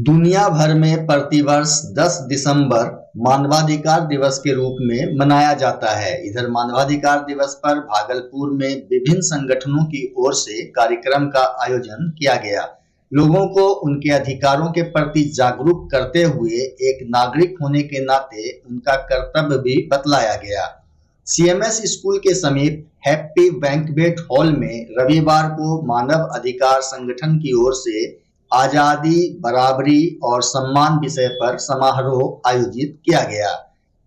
दुनिया भर में प्रतिवर्ष 10 दिसंबर मानवाधिकार दिवस के रूप में मनाया जाता है। इधर मानवाधिकार दिवस पर भागलपुर में विभिन्न संगठनों की ओर से कार्यक्रम का आयोजन किया गया। लोगों को उनके अधिकारों के प्रति जागरूक करते हुए एक नागरिक होने के नाते उनका कर्तव्य भी बतलाया गया। सीएमएस स्कूल के समीप हैप्पी बैंक्वेट हॉल में रविवार को मानव अधिकार संगठन की ओर से आजादी, बराबरी और सम्मान विषय पर समारोह आयोजित किया गया।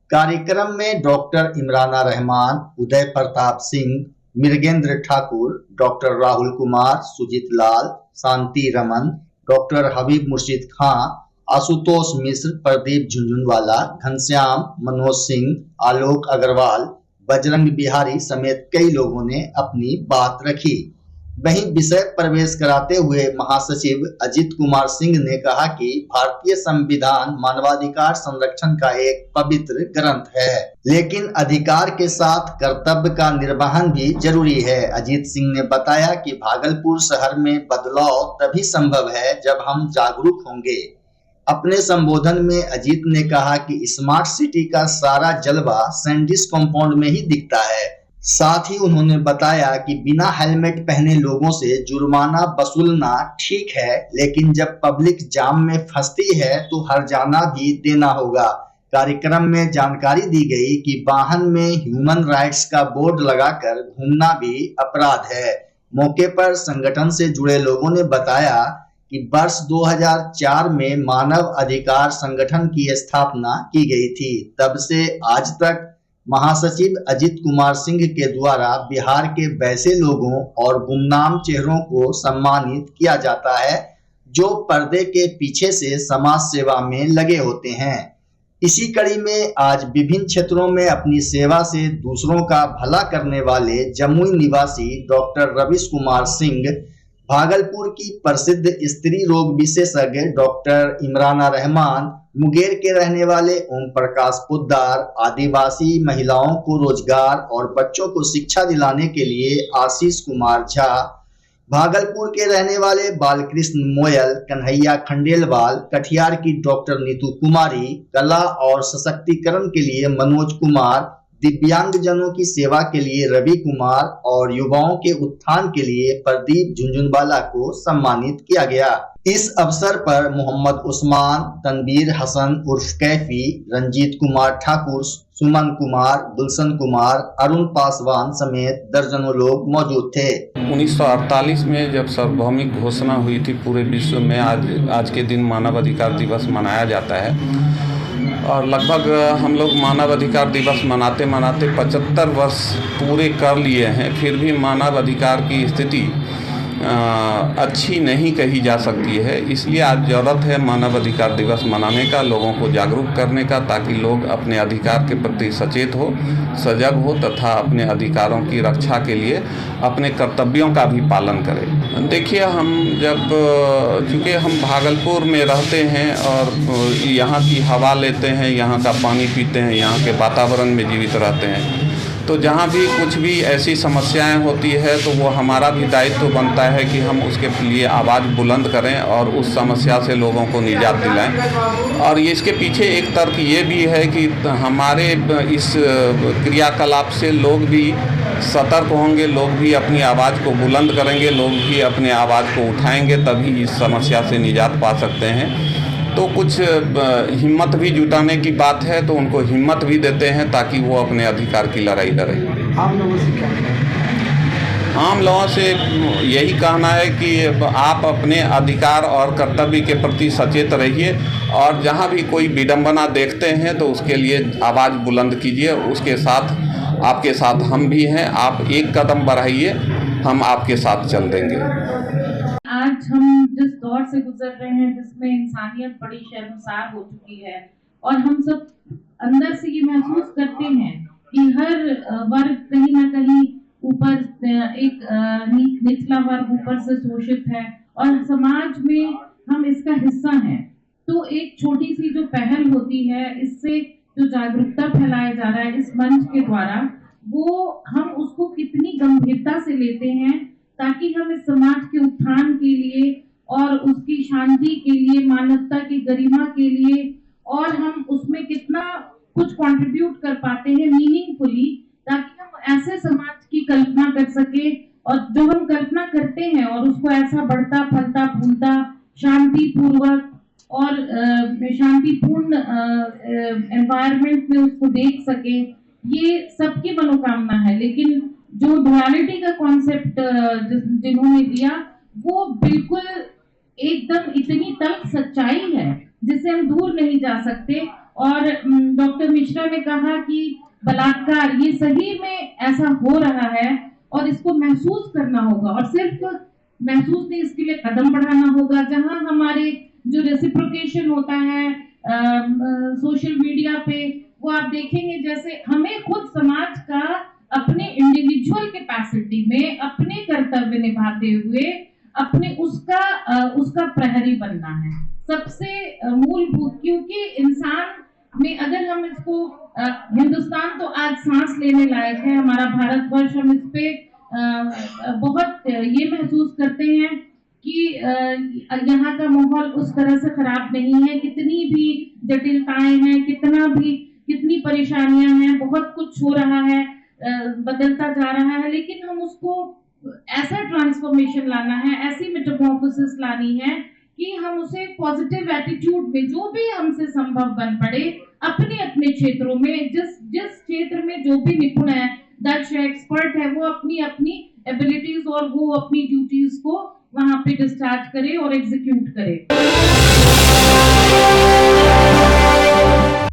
कार्यक्रम में डॉक्टर इमराना रहमान, उदय प्रताप सिंह, मृगेंद्र ठाकुर, डॉक्टर राहुल कुमार, सुजीत लाल, शांति रमन, डॉक्टर हबीब मुर्शिद खां, आशुतोष मिश्र, प्रदीप झुंझुनवाला, घनश्याम, मनोज सिंह, आलोक अग्रवाल, बजरंग बिहारी समेत कई लोगों ने अपनी बात रखी। वहीं विषय प्रवेश कराते हुए महासचिव अजित कुमार सिंह ने कहा कि भारतीय संविधान मानवाधिकार संरक्षण का एक पवित्र ग्रंथ है, लेकिन अधिकार के साथ कर्तव्य का निर्वहन भी जरूरी है। अजित सिंह ने बताया कि भागलपुर शहर में बदलाव तभी संभव है जब हम जागरूक होंगे। अपने संबोधन में अजीत ने कहा कि स्मार्ट सिटी का सारा जलवा सैंडिस कंपाउंड में ही दिखता है। साथ ही उन्होंने बताया कि बिना हेलमेट पहने लोगों से जुर्माना वसूलना ठीक है, लेकिन जब पब्लिक जाम में फंसती है तो हर्जाना भी देना होगा। कार्यक्रम में जानकारी दी गई कि वाहन में ह्यूमन राइट्स का बोर्ड लगाकर घूमना भी अपराध है। मौके पर संगठन से जुड़े लोगों ने बताया कि वर्ष 2004 में मानव अधिकार संगठन की स्थापना की गई थी। तब से आज तक महासचिव अजित कुमार सिंह के द्वारा बिहार के वैसे लोगों और गुमनाम चेहरों को सम्मानित किया जाता है जो पर्दे के पीछे से समाज सेवा में लगे होते हैं। इसी कड़ी में आज विभिन्न क्षेत्रों में अपनी सेवा से दूसरों का भला करने वाले जमुई निवासी डॉक्टर रविश कुमार सिंह, भागलपुर की प्रसिद्ध स्त्री रोग विशेषज्ञ डॉक्टर इमराना रहमान, मुंगेर के रहने वाले ओम प्रकाश पोद्दार, आदिवासी महिलाओं को रोजगार और बच्चों को शिक्षा दिलाने के लिए आशीष कुमार झा, भागलपुर के रहने वाले बालकृष्ण मोयल, कन्हैया खंडेलवाल, कटिहार की डॉक्टर नीतू कुमारी, कला और सशक्तिकरण के लिए मनोज कुमार, दिव्यांगजनों की सेवा के लिए रवि कुमार और युवाओं के उत्थान के लिए प्रदीप झुंझुनवाला को सम्मानित किया गया। इस अवसर पर मोहम्मद उस्मान, तनवीर हसन उर्फ कैफी, रंजीत कुमार ठाकुर, सुमन कुमार, गुलशन कुमार, अरुण पासवान समेत दर्जनों लोग मौजूद थे। 1948 में जब सार्वभौमिक घोषणा हुई थी पूरे विश्व में, आज के दिन मानव अधिकार दिवस मनाया जाता है और लगभग हम लोग मानव अधिकार दिवस मनाते मनाते 75 वर्ष पूरे कर लिए हैं। फिर भी मानव अधिकार की स्थिति अच्छी नहीं कही जा सकती है। इसलिए आज ज़रूरत है मानव अधिकार दिवस मनाने का, लोगों को जागरूक करने का, ताकि लोग अपने अधिकार के प्रति सचेत हो, सजग हो तथा अपने अधिकारों की रक्षा के लिए अपने कर्तव्यों का भी पालन करें। देखिए, हम जब चूँकि हम भागलपुर में रहते हैं और यहाँ की हवा लेते हैं, यहाँ का पानी पीते हैं, यहाँ के वातावरण में जीवित रहते हैं, तो जहाँ भी कुछ भी ऐसी समस्याएं होती है तो वो हमारा भी दायित्व बनता है कि हम उसके लिए आवाज़ बुलंद करें और उस समस्या से लोगों को निजात दिलाएं। और इसके पीछे एक तर्क ये भी है कि हमारे इस क्रियाकलाप से लोग भी सतर्क होंगे, लोग भी अपनी आवाज़ को बुलंद करेंगे, लोग भी अपने आवाज़ को उठाएंगे, तभी इस समस्या से निजात पा सकते हैं। तो कुछ हिम्मत भी जुटाने की बात है, तो उनको हिम्मत भी देते हैं ताकि वो अपने अधिकार की लड़ाई लड़ें। आम लोगों से क्या कहना है? आम लोगों से यही कहना है कि आप अपने अधिकार और कर्तव्य के प्रति सचेत रहिए और जहाँ भी कोई विडंबना देखते हैं तो उसके लिए आवाज़ बुलंद कीजिए। उसके साथ आपके साथ हम भी हैं, आप एक कदम बढ़ाइए, हम आपके साथ चल देंगे। आज हम जिस दौर से गुजर रहे हैं जिसमें इंसानियत बड़ी शर्मसार हो चुकी है और हम सब अंदर से ये महसूस करते हैं कि हर वर्ग कहीं ना कहीं ऊपर एक निचला वर्ग ऊपर से शोषित है और समाज में हम इसका हिस्सा हैं। तो एक छोटी सी जो पहल होती है, इससे जो जागरूकता फैलाया जा रहा है इस मंच के द्वारा, वो हम उसको कितनी गंभीरता से लेते हैं ताकि हम इस समाज के उत्थान के लिए और उसकी शांति के लिए, मानवता की गरिमा के लिए, और हम उसमें कितना कुछ कंट्रीब्यूट कर पाते हैं मीनिंगफुली, ताकि हम ऐसे समाज की कल्पना कर सके, और जो हम कल्पना करते हैं और उसको ऐसा बढ़ता फलता फूलता शांतिपूर्वक और शांतिपूर्ण एनवायरनमेंट में उसको देख सके, ये सबकी मनोकामना है। लेकिन जो डुअलिटी का कॉन्सेप्ट जिन्होंने दिया, वो बिल्कुल एकदम इतनी तल्ख सच्चाई है जिससे हम दूर नहीं जा सकते। और डॉक्टर मिश्रा ने कहा कि बलात्कार ये सही में ऐसा हो रहा है और इसको महसूस करना होगा, और सिर्फ महसूस नहीं, इसके लिए कदम बढ़ाना होगा। जहां हमारे जो रेसिप्रोकेशन होता है सोशल मीडिया पे, वो आप देखेंगे जैसे हमें खुद समाज का अपने इंडिविजुअल कैपेसिटी में अपने कर्तव्य निभाते हुए अपने उसका प्रहरी बनना है सबसे मूलभूत। क्योंकि इंसान में अगर हम इसको हिंदुस्तान तो आज सांस लेने लायक है, हमारा भारतवर्ष, हम इस पे बहुत ये महसूस करते हैं कि यहाँ का माहौल उस तरह से खराब नहीं है। कितनी भी जटिलताएं हैं, कितनी परेशानियां हैं, बहुत कुछ हो रहा है, बदलता जा रहा है, लेकिन हम उसको ऐसा ट्रांसफॉर्मेशन लाना है, ऐसी मेटामॉर्फोसिस लानी है कि हम उसे पॉजिटिव एटीट्यूड में जो भी हमसे संभव बन पड़े, अपने अपने क्षेत्रों में जिस क्षेत्र में जो भी निपुण है, दक्ष है, एक्सपर्ट है, वो अपनी अपनी एबिलिटीज और वो अपनी ड्यूटीज को वहां पे डिस्चार्ज करे और एग्जीक्यूट करे।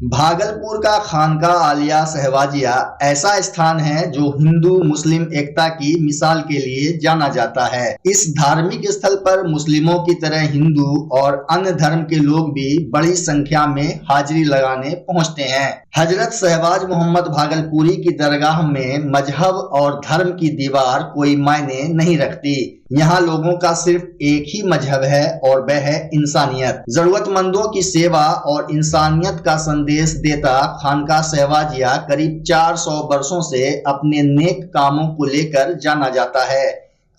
भागलपुर का खानका आलिया सहवाजिया ऐसा स्थान है जो हिंदू मुस्लिम एकता की मिसाल के लिए जाना जाता है। इस धार्मिक स्थल पर मुस्लिमों की तरह हिंदू और अन्य धर्म के लोग भी बड़ी संख्या में हाजिरी लगाने पहुंचते हैं। हजरत शहबाज मोहम्मद भागलपुरी की दरगाह में मजहब और धर्म की दीवार कोई मायने नहीं रखती। यहाँ लोगों का सिर्फ एक ही मजहब है और वह है इंसानियत। जरूरतमंदों की सेवा और इंसानियत का संदेश देता खानका सहवाजिया करीब 400 वर्षों से अपने नेक कामों को लेकर जाना जाता है।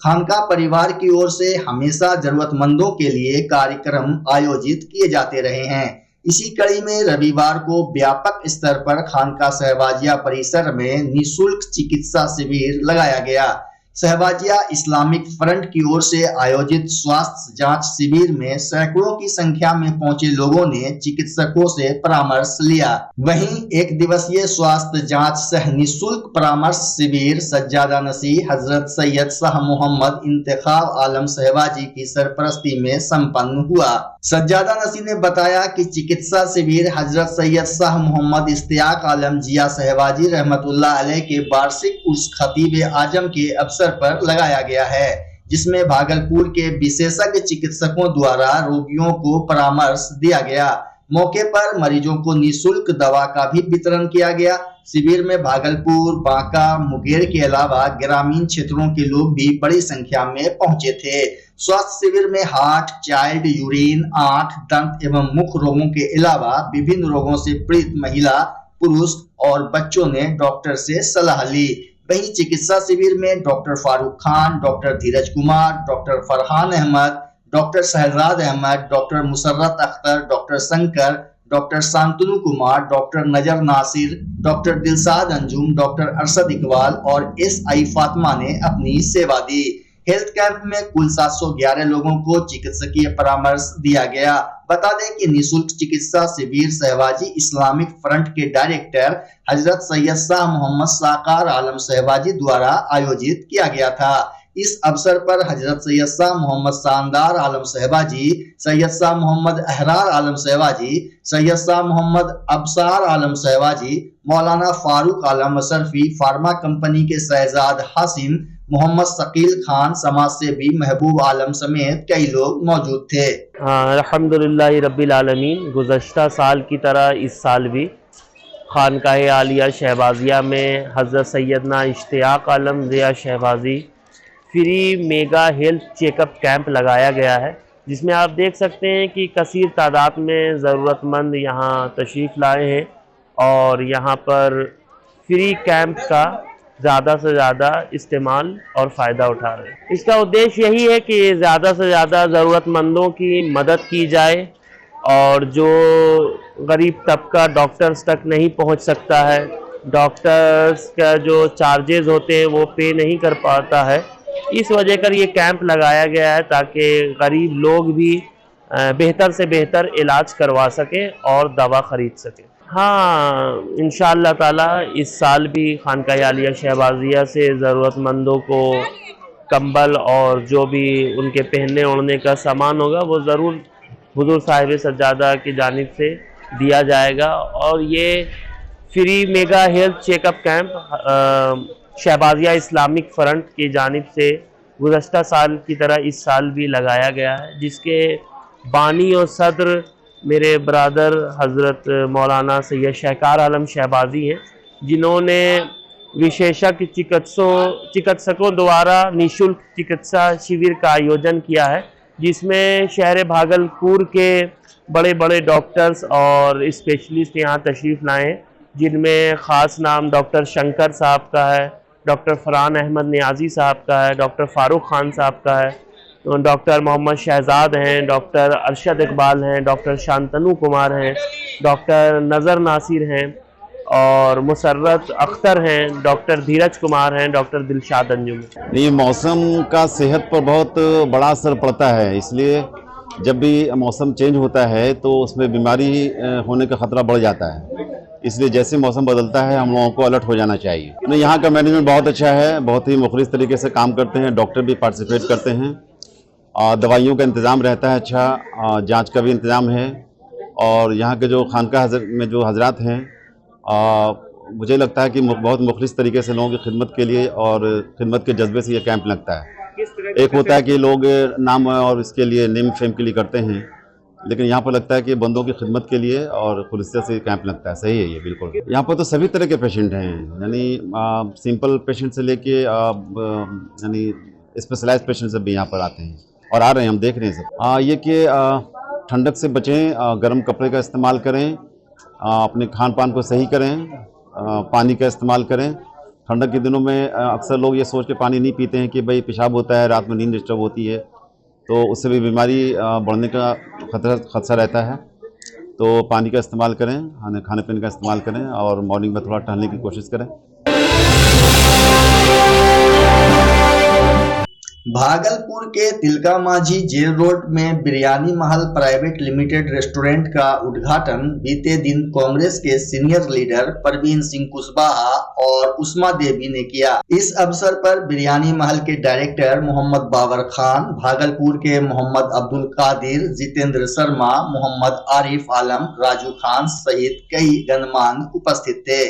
खानका परिवार की ओर से हमेशा जरूरतमंदों के लिए कार्यक्रम आयोजित किए जाते रहे हैं। इसी कड़ी में रविवार को व्यापक स्तर पर खानका सहवाजिया परिसर में निःशुल्क चिकित्सा शिविर लगाया गया। सहवाजिया इस्लामिक फ्रंट की ओर से आयोजित स्वास्थ्य जांच शिविर में सैकड़ों की संख्या में पहुंचे लोगों ने चिकित्सकों से परामर्श लिया। वहीं एक दिवसीय स्वास्थ्य जांच सह निःशुल्क परामर्श शिविर सज्जादा नसीह हजरत सैयद शाह मोहम्मद इंतखाब आलम सहवाजी की सरपरस्ती में संपन्न हुआ। सज्जादा नसीह ने बताया कि चिकित्सा शिविर हजरत सैयद शाह मोहम्मद इश्तियाक आलम जिया सहवाजी रहमतुल्लाह अलैह के वार्षिक उर्स खतीब आजम के अवसर पर लगाया गया है, जिसमें भागलपुर के विशेषज्ञ चिकित्सकों द्वारा रोगियों को परामर्श दिया गया। मौके पर मरीजों को निःशुल्क दवा का भी वितरण किया गया। शिविर में भागलपुर, बांका, मुंगेर के अलावा ग्रामीण क्षेत्रों के लोग भी बड़ी संख्या में पहुंचे थे। स्वास्थ्य शिविर में हार्ट, चाइल्ड, यूरिन, आंख, दंत एवं मुख रोगों के अलावा विभिन्न रोगों से पीड़ित महिला, पुरुष और बच्चों ने डॉक्टर से सलाह ली। वहीं चिकित्सा शिविर में doctor Farooq Khan, doctor Dheeraj Kumar, doctor Farhan Ahmed, doctor Shahzad Ahmed, doctor Musarrat Akhtar, doctor Shankar, doctor Shantanu Kumar, doctor Nazar Nasir, doctor Dilshad Anjum, doctor Arshad Iqbal और SI फातिमा ने अपनी सेवा दी। हेल्थ कैंप में कुल 711 लोगों को चिकित्सकीय परामर्श दिया गया। बता दें कि निःशुल्क चिकित्सा शिविर सहवाजी इस्लामिक फ्रंट के डायरेक्टर हजरत सैयद शाह मोहम्मद साकार आलम सहवाजी द्वारा आयोजित किया गया था। इस अवसर पर हजरत सैयद शाह मोहम्मद शानदार आलम सहवाजी, सैयद शाह मोहम्मद अहरार आलम सहवाजी, सैयद शाह मोहम्मद अबसार आलम सहवाजी, मौलाना फारूक आलम अशरफी, फार्मा कंपनी के शहजाद हासिम, मोहम्मद शकील खान, समाज सेवी महबूब आलम समेत कई लोग मौजूद थे। अल्हम्दुलिल्लाह रब्बिल आलमीन। गुज़श्ता साल की तरह इस साल भी खानकाए आलिया शहबाजिया में Hazrat Syedna Ishtiyaq Alam Zia Shahbazi free mega health checkup camp लगाया गया है, जिसमें आप देख सकते हैं कि कसीर तादाद में ज़रूरतमंद यहाँ तशरीफ़ लाए हैं और यहाँ पर फ्री कैंप का ज़्यादा से ज़्यादा इस्तेमाल और फ़ायदा उठा रहे हैं। इसका उद्देश्य यही है कि ज़्यादा से ज़्यादा ज़रूरतमंदों की मदद की जाए और जो गरीब तबका डॉक्टर्स तक नहीं पहुंच सकता है, डॉक्टर्स का जो चार्जेस होते हैं वो पे नहीं कर पाता है, इस वजह कर ये कैंप लगाया गया है ताकि गरीब लोग भी बेहतर से बेहतर इलाज करवा सकें और दवा ख़रीद सकें। हाँ, इंशाअल्लाह ताला इस साल भी खानकाह आलिया शहबाजिया से ज़रूरतमंदों को कंबल और जो भी उनके पहनने ओढ़ने का सामान होगा वो ज़रूर हुज़ूर साहिब सज्जादा की जानिब से दिया जाएगा। और ये free mega health checkup camp शहबाजिया इस्लामिक फ़्रंट की जानिब से गुज़श्ता साल की तरह इस साल भी लगाया गया है, जिसके बानी और सदर मेरे ब्रदर हज़रत मौलाना सैयद शहकार आलम शहबाजी हैं, जिन्होंने विशेषज्ञ चिकित्सकों द्वारा निःशुल्क चिकित्सा शिविर का आयोजन किया है, जिसमें शहर भागलपुर के बड़े बड़े डॉक्टर्स और स्पेशलिस्ट यहाँ तशरीफ़ लाए हैं, जिनमें ख़ास नाम डॉक्टर शंकर साहब का है, डॉक्टर फरहान अहमद नियाज़ी साहब का है, डॉक्टर फ़ारूक ख़ान साहब का है, डॉक्टर मोहम्मद शहजाद हैं, डॉक्टर अरशद इकबाल हैं, डॉक्टर शांतनु कुमार हैं, डॉक्टर नज़र नासिर हैं और मुसर्रत अख्तर हैं, डॉक्टर धीरज कुमार हैं, डॉक्टर दिलशाद अंजुम। ये मौसम का सेहत पर बहुत बड़ा असर पड़ता है, इसलिए जब भी मौसम चेंज होता है तो उसमें बीमारी होने का ख़तरा बढ़ जाता है। इसलिए जैसे मौसम बदलता है हम लोगों को अलर्ट हो जाना चाहिए। तो यहाँ का मैनेजमेंट बहुत अच्छा है, बहुत ही मुखलिस तरीके से काम करते हैं, डॉक्टर भी पार्टिसिपेट करते हैं, दवाइयों का इंतज़ाम रहता है, अच्छा जांच का भी इंतज़ाम है। और यहाँ के जो खानकाह में जो हजरात हैं, मुझे लगता है कि बहुत मुखलिस तरीके से लोगों की खिदमत के लिए और खिदमत के जज्बे से ये कैंप लगता है। एक होता है कि लोग नाम और इसके लिए नेम फेम के लिए करते हैं, लेकिन यहाँ पर लगता है कि बंदों की खिदमत के लिए और खुलिसियत से कैंप लगता है। सही है ये बिल्कुल। यहाँ पर तो सभी तरह के पेशेंट हैं, यानी सिंपल पेशेंट से लेके यानी स्पेशलाइज्ड पेशेंट सब भी यहाँ पर आते हैं और आ रहे हैं, हम देख रहे हैं सब। ये कि ठंडक से बचें, गर्म कपड़े का इस्तेमाल करें, अपने खान पान को सही करें, पानी का इस्तेमाल करें। ठंडक के दिनों में अक्सर लोग ये सोच के पानी नहीं पीते हैं कि भाई पेशाब होता है, रात में नींद डिस्टर्ब होती है, तो उससे भी बीमारी बढ़ने का खतरा रहता है। तो पानी का इस्तेमाल करें, खाने पीने का इस्तेमाल करें और मॉर्निंग में थोड़ा टहलने की कोशिश करें। भागलपुर के तिलका मांझी जेल रोड में बिरयानी महल प्राइवेट लिमिटेड रेस्टोरेंट का उद्घाटन बीते दिन कांग्रेस के सीनियर लीडर परवीन सिंह कुशवाहा और उस्मा देवी ने किया। इस अवसर पर बिरयानी महल के डायरेक्टर मोहम्मद बाबर खान, भागलपुर के मोहम्मद अब्दुल कादिर, जितेंद्र शर्मा, मोहम्मद आरिफ आलम, राजू खान सहित कई गणमान्य उपस्थित थे।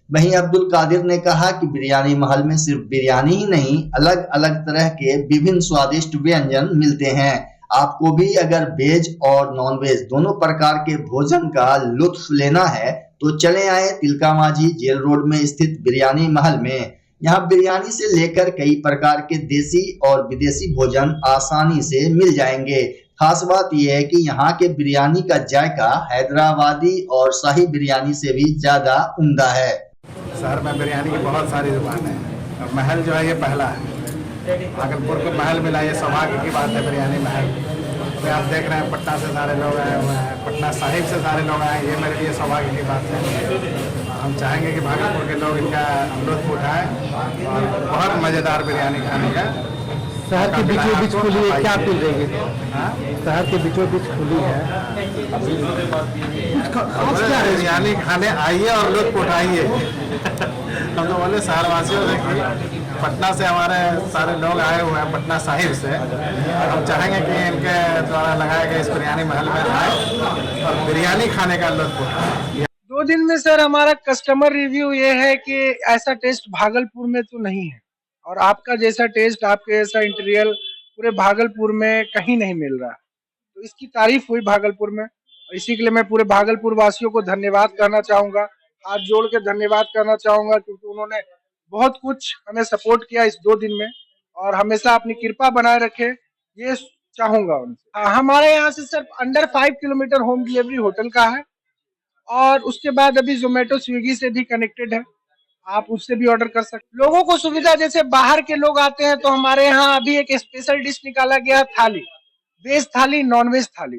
वहीं अब्दुल कादिर ने कहा कि बिरयानी महल में सिर्फ बिरयानी ही नहीं, अलग अलग तरह के विभिन्न स्वादिष्ट व्यंजन मिलते हैं। आपको भी अगर वेज और नॉन वेज दोनों प्रकार के भोजन का लुत्फ लेना है तो चले आए तिलका मांझी जेल रोड में स्थित बिरयानी महल में। यहाँ बिरयानी से लेकर कई प्रकार के देसी और विदेशी भोजन आसानी से मिल जाएंगे। खास बात यह है कि यहाँ के बिरयानी का जायका हैदराबादी और शाही बिरयानी से भी ज्यादा उम्दा है। शहर में बिरयानी की बहुत सारी दुकान है और महल जो है ये पहला है। भागलपुर को महल मिला, ये सौभाग्य की बात है। बिरयानी महल अभी आप देख रहे हैं, पटना से सारे लोग आए हुए हैं, पटना साहिब से सारे लोग आए, ये मेरे लिए सौभाग्य की बात है। हम चाहेंगे कि भागलपुर के लोग इनका लुत्फ उठाएं और बहुत मज़ेदार बिरयानी खाने का। शहर के बीचों बीच खुली है, क्या खुल रहेगी? शहर के बीचों बीच खुली है, बिरयानी खाने आइए और लुत्फ उठाइए। हम तो बोले शहरवासियों से कि पटना से हमारे सारे लोग आए हुए हैं, पटना साहिब से, और हम चाहेंगे कि इनके द्वारा लगाए गए इस बिरयानी महल में आए और बिरयानी खाने का लुत्फ उठाएं। 2 दिन में सर हमारा कस्टमर रिव्यू ये है कि ऐसा टेस्ट भागलपुर में तो नहीं है, और आपका जैसा टेस्ट, आपके जैसा इंटीरियर पूरे भागलपुर में कहीं नहीं मिल रहा। तो इसकी तारीफ हुई भागलपुर में, और इसी के लिए मैं पूरे भागलपुर वासियों को धन्यवाद करना चाहूँगा, हाथ जोड़ के धन्यवाद करना चाहूँगा, क्योंकि उन्होंने बहुत कुछ हमें सपोर्ट किया इस 2 दिन में, और हमेशा अपनी कृपा बनाए रखे, ये चाहूँगा उनसे। हमारे यहाँ से sir under 5 kilometre home delivery hotel का है, और उसके बाद अभी जोमेटो स्विगी से भी कनेक्टेड है। आप उससे भी ऑर्डर कर सकते। लोगों को सुविधा, जैसे बाहर के लोग आते हैं तो हमारे यहाँ अभी एक स्पेशल डिश निकाला गया थाली, वेज थाली, नॉन वेज थाली।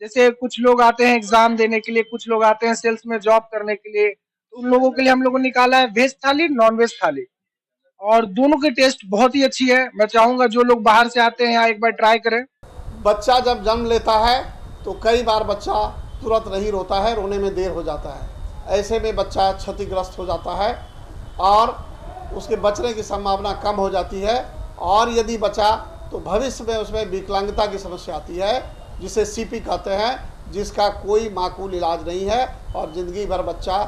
जैसे कुछ लोग आते हैं एग्जाम देने के लिए, कुछ लोग आते हैं सेल्स में जॉब करने के लिए, तो उन लोगों के लिए हम लोगों ने निकाला है वेज थाली, नॉन वेज थाली, और दोनों की टेस्ट बहुत ही अच्छी है। मैं चाहूंगा जो लोग बाहर से आते हैं यहाँ एक बार ट्राई करें। बच्चा जब जन्म लेता है तो कई बार बच्चा तुरंत नहीं रोता है, रोने में देर हो जाता है। ऐसे में बच्चा क्षतिग्रस्त हो जाता है और उसके बचने की संभावना कम हो जाती है, और यदि बचा तो भविष्य में उसमें विकलांगता की समस्या आती है, जिसे सीपी कहते हैं, जिसका कोई माकूल इलाज नहीं है और ज़िंदगी भर बच्चा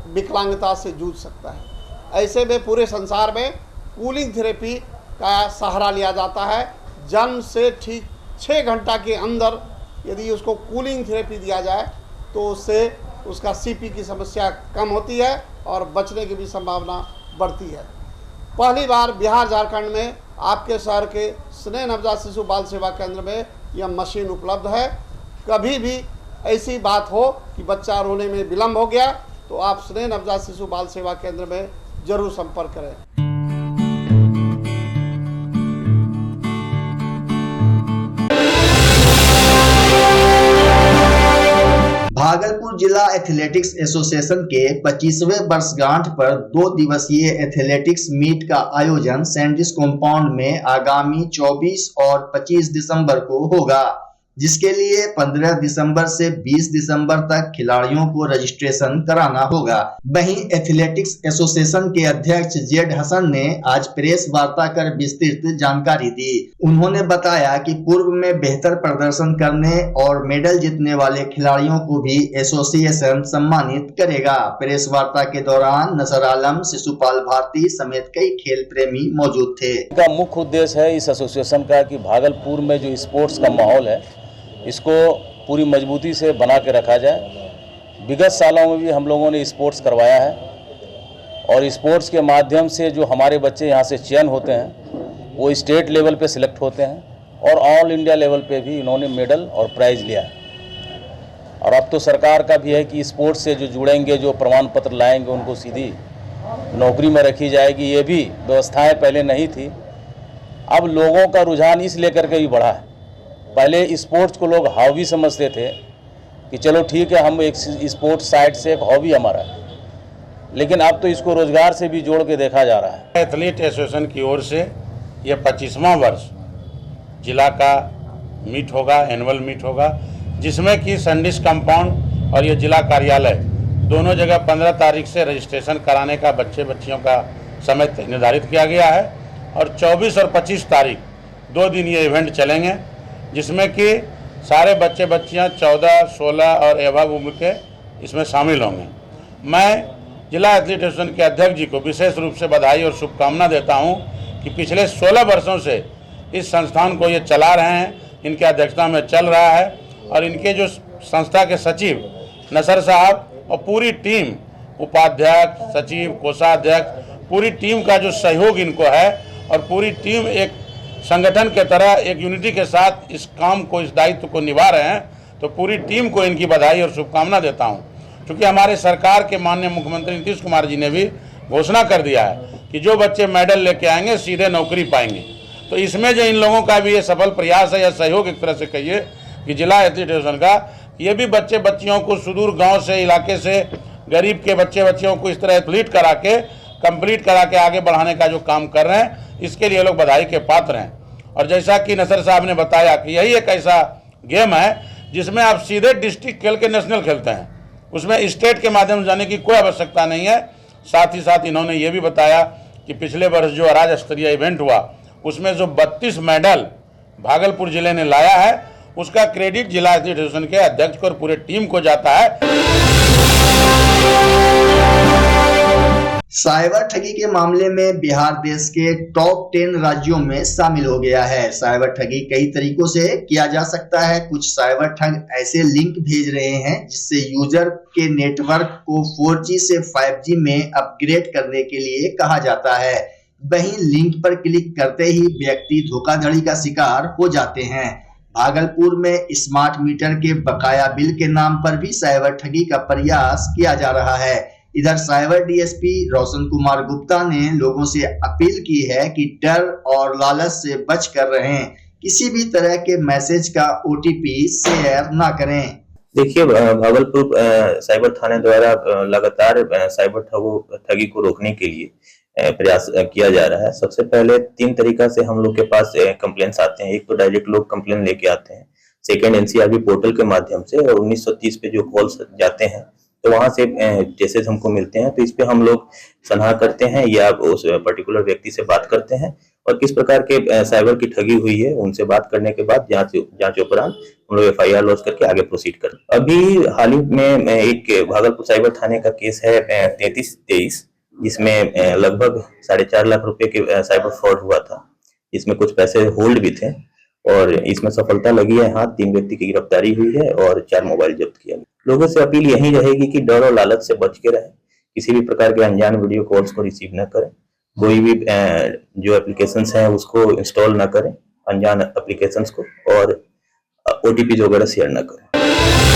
विकलांगता से जूझ सकता है। ऐसे में पूरे संसार में कूलिंग थेरेपी का सहारा लिया जाता है। जन्म से ठीक 6 घंटा के अंदर यदि उसको कूलिंग थेरेपी दिया जाए तो उससे उसका सीपी की समस्या कम होती है और बचने की भी संभावना बढ़ती है। पहली बार बिहार झारखंड में आपके शहर के स्नेह नवजात शिशु बाल सेवा केंद्र में यह मशीन उपलब्ध है। कभी भी ऐसी बात हो कि बच्चा रोने में विलम्ब हो गया तो आप स्नेह नवजात शिशु बाल सेवा केंद्र में जरूर संपर्क करें। भागलपुर जिला एथलेटिक्स एसोसिएशन के 25वें वर्षगांठ पर 2 दिवसीय एथलेटिक्स मीट का आयोजन सैंडिस कॉम्पाउंड में आगामी 24 और 25 दिसंबर को होगा, जिसके लिए 15 दिसंबर से 20 दिसंबर तक खिलाड़ियों को रजिस्ट्रेशन कराना होगा। वहीं एथलेटिक्स एसोसिएशन के अध्यक्ष जेड हसन ने आज प्रेस वार्ता कर विस्तृत जानकारी दी। उन्होंने बताया कि पूर्व में बेहतर प्रदर्शन करने और मेडल जीतने वाले खिलाड़ियों को भी एसोसिएशन सम्मानित करेगा। प्रेस वार्ता के दौरान नसर आलम, शिशुपाल भारती समेत कई खेल प्रेमी मौजूद थे। का मुख्य उद्देश्य है इस एसोसिएशन का कि भागलपुर में जो स्पोर्ट्स का माहौल है इसको पूरी मजबूती से बना के रखा जाए। विगत सालों में भी हम लोगों ने स्पोर्ट्स करवाया है और स्पोर्ट्स के माध्यम से जो हमारे बच्चे यहाँ से चयन होते हैं वो स्टेट लेवल पे सिलेक्ट होते हैं और ऑल इंडिया लेवल पे भी इन्होंने मेडल और प्राइज़ लिया है। और अब तो सरकार का भी है कि स्पोर्ट्स से जो जुड़ेंगे, जो प्रमाण पत्र लाएंगे, उनको सीधी नौकरी में रखी जाएगी। ये भी व्यवस्थाएँ पहले नहीं थी, अब लोगों का रुझान इस लेकर के भी बढ़ा है। पहले स्पोर्ट्स को लोग हॉबी समझते थे कि चलो ठीक है, हम एक स्पोर्ट्स साइड से एक हॉबी हमारा है, लेकिन अब तो इसको रोजगार से भी जोड़ के देखा जा रहा है। एथलीट एसोसिएशन की ओर से ये 25वां वर्ष जिला का मीट होगा, एनुअल मीट होगा, जिसमें कि सैंडिस कंपाउंड और ये जिला कार्यालय दोनों जगह 15 तारीख से रजिस्ट्रेशन कराने का बच्चियों का समय निर्धारित किया गया है और 24 और 25 तारीख 2 दिन ये इवेंट चलेंगे, जिसमें कि सारे बच्चियां 14, 16 और एवब उम्र के इसमें शामिल होंगे। मैं जिला एथलीट एसोसिएशन के अध्यक्ष जी को विशेष रूप से बधाई और शुभकामना देता हूं कि पिछले 16 वर्षों से इस संस्थान को ये चला रहे हैं, इनके अध्यक्षता में चल रहा है और इनके जो संस्था के सचिव नसर साहब और पूरी टीम, उपाध्यक्ष, सचिव, कोषाध्यक्ष, पूरी टीम का जो सहयोग इनको है और पूरी टीम एक संगठन के तरह एक यूनिटी के साथ इस काम को, इस दायित्व को निभा रहे हैं, तो पूरी टीम को इनकी बधाई और शुभकामना देता हूं। क्योंकि हमारे सरकार के माननीय मुख्यमंत्री नीतीश कुमार जी ने भी घोषणा कर दिया है कि जो बच्चे मेडल लेके आएंगे सीधे नौकरी पाएंगे। तो इसमें जो इन लोगों का भी ये सफल प्रयास है या सहयोग, एक तरह से कहिए कि जिला एथलीट एसोसिएशन का, ये भी बच्चियों को सुदूर गाँव से, इलाके से गरीब के बच्चियों को इस तरह एथलीट करा के, कंप्लीट करा के आगे बढ़ाने का जो काम कर रहे हैं, इसके लिए लोग बधाई के पात्र हैं। और जैसा कि नसर साहब ने बताया कि यही एक ऐसा गेम है जिसमें आप सीधे डिस्ट्रिक्ट खेल के नेशनल खेलते हैं, उसमें स्टेट के माध्यम से जाने की कोई आवश्यकता नहीं है। साथ ही साथ इन्होंने ये भी बताया कि पिछले वर्ष जो राज्य स्तरीय इवेंट हुआ उसमें जो 32 मेडल भागलपुर जिले ने लाया है, उसका क्रेडिट जिला एथलीट एसोसिएशन के अध्यक्ष को और पूरे टीम को जाता है। साइबर ठगी के मामले में बिहार देश के टॉप 10 राज्यों में शामिल हो गया है। साइबर ठगी कई तरीकों से किया जा सकता है। कुछ साइबर ठग ऐसे लिंक भेज रहे हैं जिससे यूजर के नेटवर्क को 4G से 5G में अपग्रेड करने के लिए कहा जाता है। वहीं लिंक पर क्लिक करते ही व्यक्ति धोखाधड़ी का शिकार हो जाते हैं। भागलपुर में स्मार्ट मीटर के बकाया बिल के नाम पर भी साइबर ठगी का प्रयास किया जा रहा है। इधर साइबर डीएसपी रोशन कुमार गुप्ता ने लोगों से अपील की है कि डर और लालच से बच कर रहें, किसी भी तरह के मैसेज का ओटीपी शेयर ना करें। देखिए, भागलपुर साइबर थाने द्वारा लगातार साइबर ठगी को रोकने के लिए प्रयास किया जा रहा है। सबसे पहले 3 तरीका से हम लोग के पास कंप्लेंट्स आते हैं। एक तो डायरेक्ट लोग कंप्लेन लेके आते हैं, सेकंड एनसीआरबी पोर्टल के माध्यम से, और 1930 पे जो कॉल्स जाते हैं तो वहां से केसेस हमको मिलते हैं। तो इस पे हम लोग सलाह करते हैं या उस पर्टिकुलर व्यक्ति से बात करते हैं और किस प्रकार के साइबर की ठगी हुई है उनसे बात करने के बाद जांच उपरांत हम लोग एफआईआर लॉन्च करके आगे प्रोसीड करते। अभी हाल ही में एक भागलपुर साइबर थाने का केस है 3323, जिसमें लगभग 4.5 लाख रुपए के साइबर फ्रॉड हुआ था। इसमें कुछ पैसे होल्ड भी थे और इसमें सफलता लगी है। 3 व्यक्ति की गिरफ्तारी हुई है और 4 मोबाइल जब्त किया गया। लोगों से अपील यही रहेगी कि डर और लालच से बच के रहें, किसी भी प्रकार के अनजान वीडियो कॉल्स को रिसीव न करें, कोई भी जो एप्लीकेशंस हैं उसको इंस्टॉल न करें, अनजान एप्लीकेशंस को, और ओटीपी वगैरह शेयर न करें।